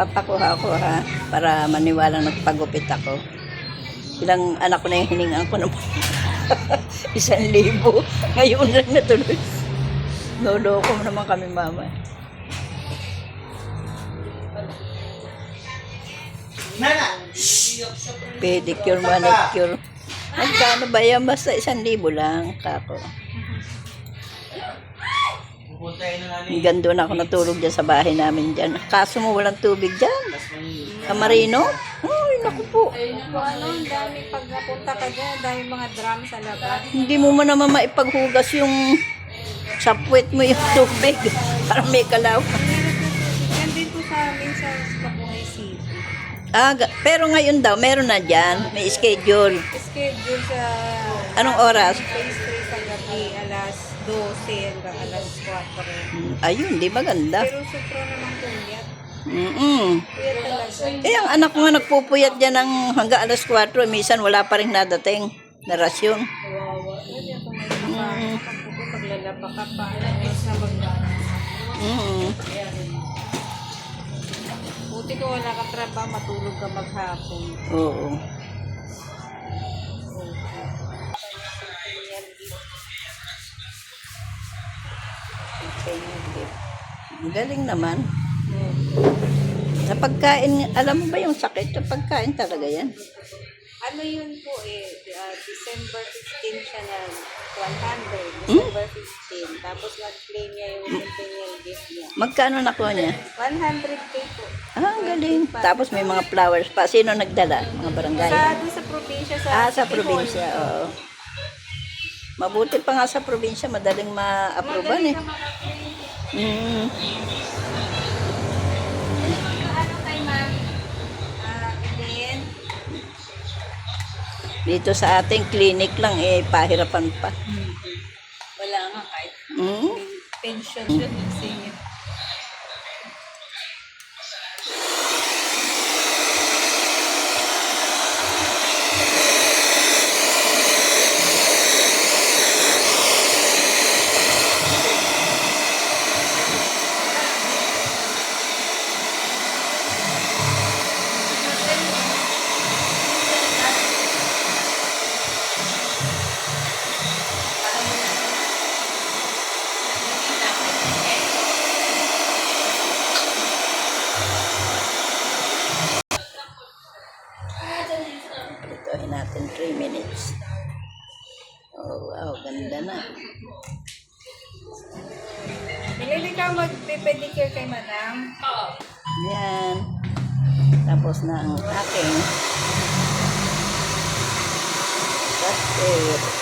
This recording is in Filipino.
Papakuha ko ha, para maniwalang nagpagupit ako. Ilang anak ko na yung hiningaan ko naman. 1,000. Ngayon lang natuloy. Loloko mo naman kami, mama. Pedicure, manicure. Magkano ba yan? Basta 1,000 lang, kako. Hanggang doon ako natulog dyan sa bahay namin dyan. Kaso mo walang tubig dyan. Kamarino? Ay, naku po. Ano, ang dami pag napunta ka dyan, dahil mga drum sa labas. Hindi mo naman maipaghugas yung sa puwet mo yung tubig. Parang may kalaw. Yan din po sa amin sa Kapuhay City. Pero ngayon daw, meron na dyan. May schedule. Schedule sa Anong oras? phase 3 sa gabi, alas 12 hanggang alas 4. Ayun, di ba ganda? Pero supro naman puyat. Puyat talaga. Eh, ang anak ko nga nagpupuyat dyan ng hanggang alas 4. Minsan wala pa rin nadating na rasyon. Kawawa. Hindi ako may paglalaba ka pa. Alas na mag... Buti ko wala ka trabaho, matulog ka maghapon. Oo. Ang galing naman. Sa pagkain, alam mo ba yung sakit? Sa pagkain talaga yan. Ano yun po December 15 siya na 100. December 15. Tapos nag-claim niya yung centennial gift niya. Magkano nakuha niya? 100K po. Ang galing. Tapos may mga flowers pa. Sino nagdala? Mga barangay? Sa probinsya. Sa probinsya. Oo. Mabuti pa nga sa probinsya. Madaling ma-aproban eh. Ano kay ma'am? Eden? Dito sa ating clinic lang eh, pahirapan pa. Wala nga kahit pension yun. Senior. Itohin natin 3 minutes. Oh, wow, ganda na. Bilili ka mag-pedicure kay madam? Oo. Yan. Tapos na ang aking. That's it.